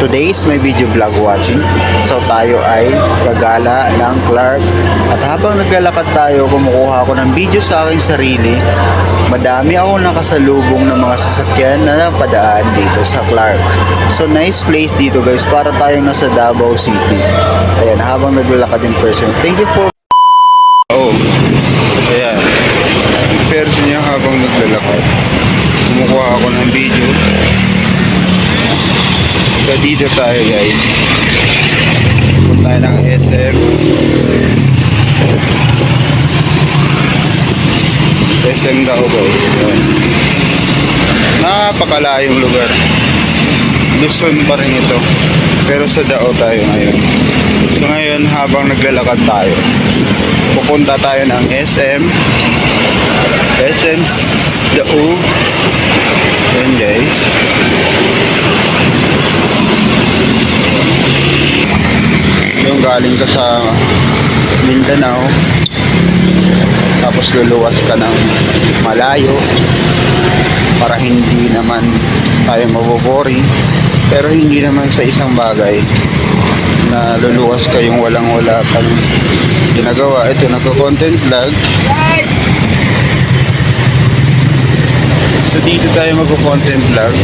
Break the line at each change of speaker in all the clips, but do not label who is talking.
Today is my video vlog watching. So tayo ay gagala ng Clark. At habang naglalakad tayo, kumukuha ako ng video sa aking sarili. Madami ako nakasalubong ng mga sasakyan na napadaan dito sa Clark. So nice place dito guys, para tayong nasa Davao City. Ayan, habang naglalakad in person. Thank you for... Oh, ayan. In person niya habang naglalakad. Kumukuha ako ng video. So dito tayo guys. Punta tayo ng SM. SM daw guys. Napakalayong lugar. Luzon pa rin ito. Pero sa Dao tayo ngayon. So ngayon habang naglalakad tayo, pupunta tayo ng SM. SM Dao. Yan guys. Yung galing ka sa Mindanao, tapos luluwas ka ng malayo para hindi naman tayo maboboring, pero hindi naman sa isang bagay na luluwas ka yung walang-wala kang ginagawa. Ito, nagko-content vlog. So dito tayo magko-content vlog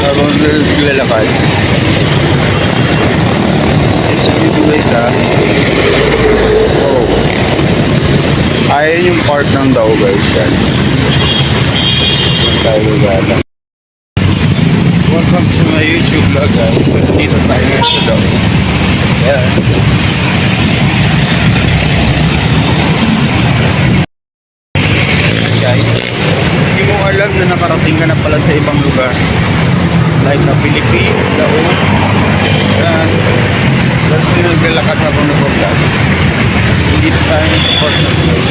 habang naglalakad. Dito guys ha. Oh. Ayan yung part ng Dao guys yan. Tayo gala. Welcome to my YouTube vlog guys. So dito tayo sa Dao. Ayan. Guys, hindi mo alam na nakarating ka na pala sa ibang lugar. Like na Philippines, Dao. Ayan. Tapos naglalakad habang nag-vlog. Dito tayo nag-support na guys.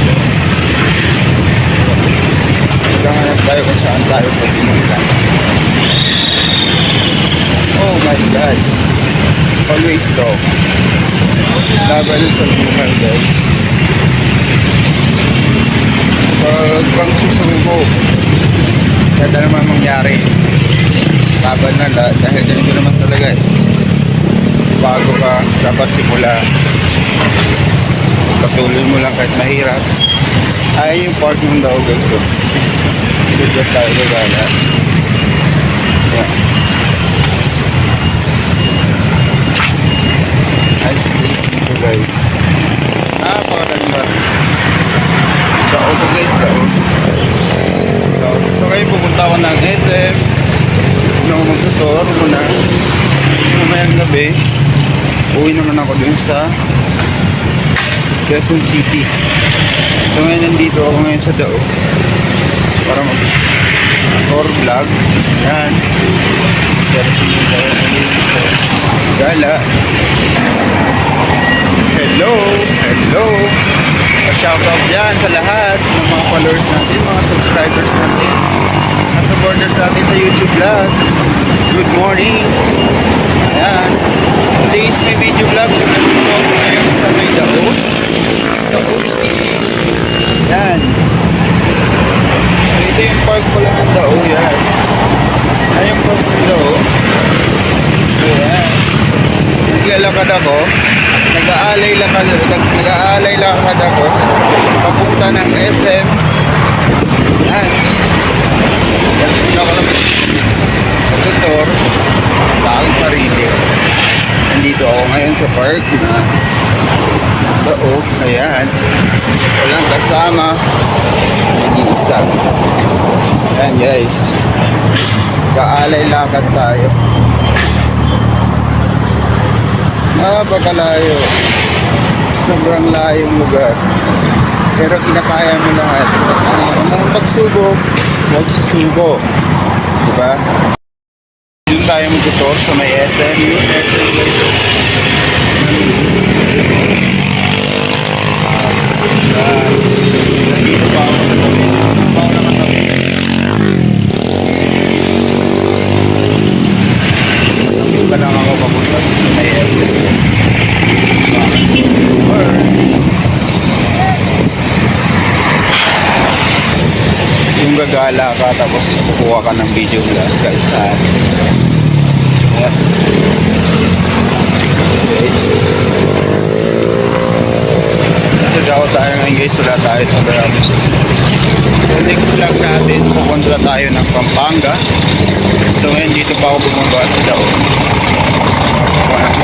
Naghanap tayo kung saan tayo pwede mag-vlog. Oh my God. Always strong. Laban sa buhay guys. Pag pang susubo, kada naman mangyari. Laban na dahil ganito naman talaga eh. Bago ka dapat simula, patuloy mo lang kahit mahirap. Ay yung part ng Dao guys. So dito tayo gagala. Yeah. Nice place dito guys. Napakaganda. Dao to guys, Dao. So ngayon pupunta ako ng SM. Una ako magtutor muna. Kasi mamayang gabi uwi naman ako dun sa Quezon City. So ngayon nandito ako ngayon sa Dao para mag-tour vlog. Yan. Quezon tayo gala. Hello! Hello! Shoutout dyan sa lahat ng mga followers natin, mga subscribers natin, nasa borders natin sa YouTube vlog. Good morning! Ayan. Today is my video vlog. So, nandito ako ngayon sa may Dao. Dao City. Yan. Ito yung park pala ng Dao. Yan. Ayan yung park ng Dao. So, yan. Naglalakad ako. Nag-aalay lakad ako. Papunta ng SM. Yan. Tapos ako lang tutor sa aking sarili. Nandito ako ngayon sa park na Dao. Ayan. Walang kasama. Nag-iisa. Ayan guys. Kaalay lakad tayo. Napakalayo. Sobrang layong lugar. Pero kinakaya mo lahat. Ang pagsubok, huwag susubo. Diba? Doon tayo mag-tour sa may SM. SM guys. Nandito pa ako na kami. Nandito pa lang ako papunta sa may SM. Yung gagala ka tapos kukuha ka ng video vlog guys sa akin. guys, wala tayo sa Veracruz. So next vlog natin, pupunta tayo ng Pampanga. So ngayon dito pa ako bumaba sa Daon.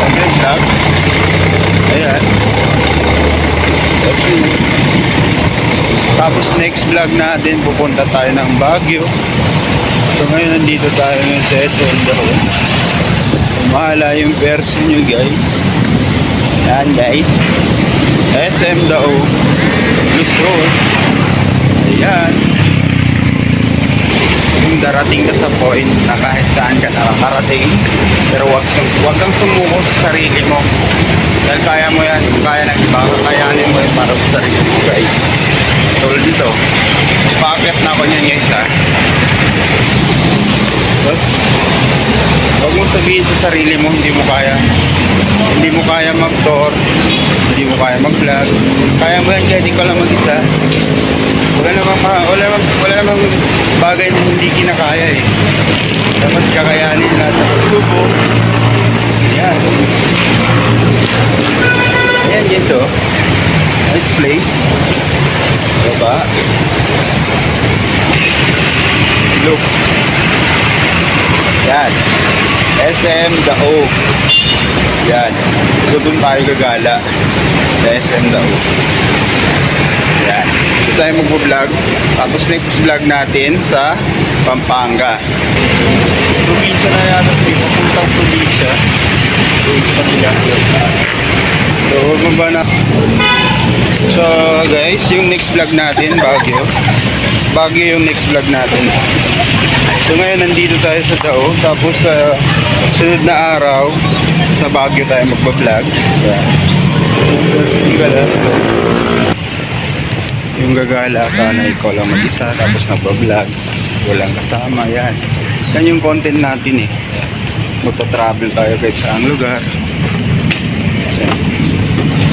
Content vlog. Ayan. That's it. Tapos next vlog natin, pupunta tayo ng Baguio. So ngayon nandito tayo ngayon sa SM Daon. Mahala yung version nyo guys. Yan guys. SM Daon. Luzon. Ayan. Yung darating ka sa point na kahit saan ka nakakarating, pero wag kang sumuko sa sarili mo. Dahil kaya mo yan, kaya ng iba, kayanin mo yan para sa sarili mo guys. Tulad dito, packet na ako niyan guys ha. Tapos, wag mo sabihin sa sarili mo, hindi mo kaya mag-tour, hindi mo kaya mag-vlog. Kaya mo yan, kaya di ko lang mag-isa. Wala namang bagay na hindi kinakaya eh. Dapat kakayanin lahat ng pagsubok. Ayan. Ayan guys oh. Nice place. Baba. Look. Yan. SM Daog. Yan. So doon tayo gagala sa SM Daog. Yan. Ito tayo mag-vlog. Tapos next vlog natin sa Pampanga. Probinsya na yata ito. Papuntang probinsya. Doon sa kanila. So huwag mo ba na... So guys, yung next vlog natin, Baguio yung next vlog natin. So ngayon nandito tayo sa Dao. Tapos sa sunod na araw, sa Baguio tayo magpa-vlog. Yan. Yung gagala ka na ikaw lang mag-isa, tapos nagpa-vlog, walang kasama, yan. Yan yung content natin eh. Magta-travel tayo kahit saang lugar. Yan.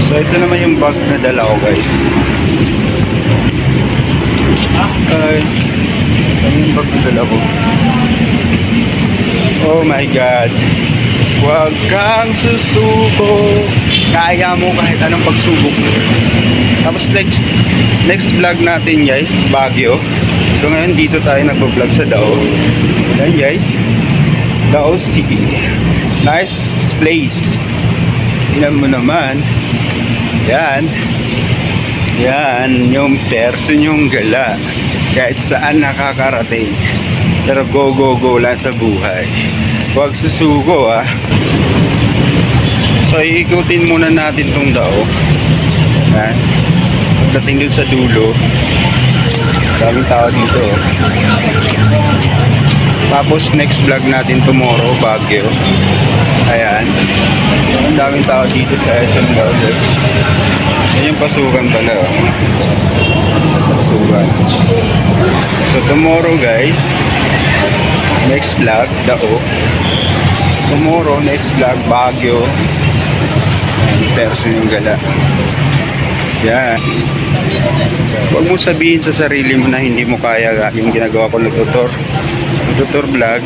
So ito naman yung bag na dala ko guys. Ay, ito yung bag na dala ko. Oh my God. Huwag kang susuko. Kaya mo kahit anong pagsubok. Tapos next vlog natin guys, Baguio. So ngayon dito tayo nagpo-vlog sa Dao. Yan guys, Dao City. Nice place. Tingnan mo naman. Yan. Yan yung person yung gala. Kahit saan nakakarating. Pero go lang sa buhay. Huwag susuko ah. So iikutin muna natin tong Dao. Yan. Pagdating dun sa dulo, daming tao dito. Tapos next vlog natin tomorrow, Baguio. Ayan. Ang daming tao dito sa SM Daon. Yan yung pasukan pala. Pasukan. So tomorrow guys, next vlog, Dao. Tomorrow, next vlog, Baguio. Person yung gala. Yan. Huwag mo sabihin sa sarili mo na hindi mo kaya yung ginagawa ko nagtutur vlog.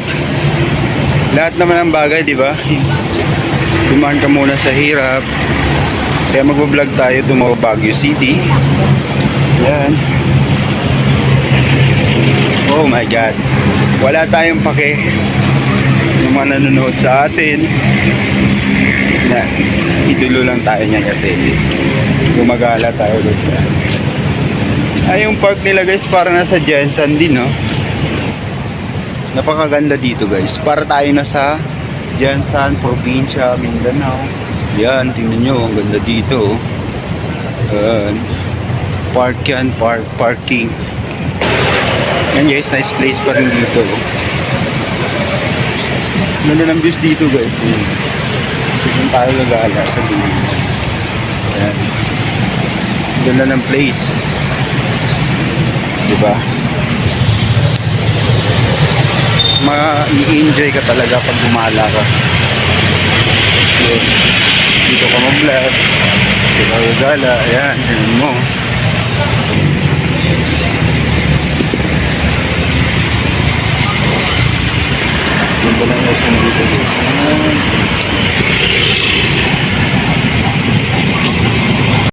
Lahat naman ng bagay, di ba? Dumaan ka muna sa hirap. Kaya mag-vlog tayo tumawa Baguio City. Yan. Oh my God. Wala tayong pake. Yung mga nanonood sa atin. Na, idulo lang tayo niyan kasi gumagala tayo doon sa yung park nila guys para nasa Jensen din no. Napakaganda dito guys, para tayo nasa Jensen, probinsya, Mindanao. Yan, tingnan nyo, ang ganda dito. Park yan, parking. Yan guys, nice place pa rin dito. Ganda ng views dito guys. Doon tayo gagala sa dulo. Ayan. Ganda ng place. Diba? Ma-i-enjoy ka talaga pag gumala ka. Dito ka mag-vlog. Dito ka gagala. Ayan, tingnan mo. Ganda lang yung dito.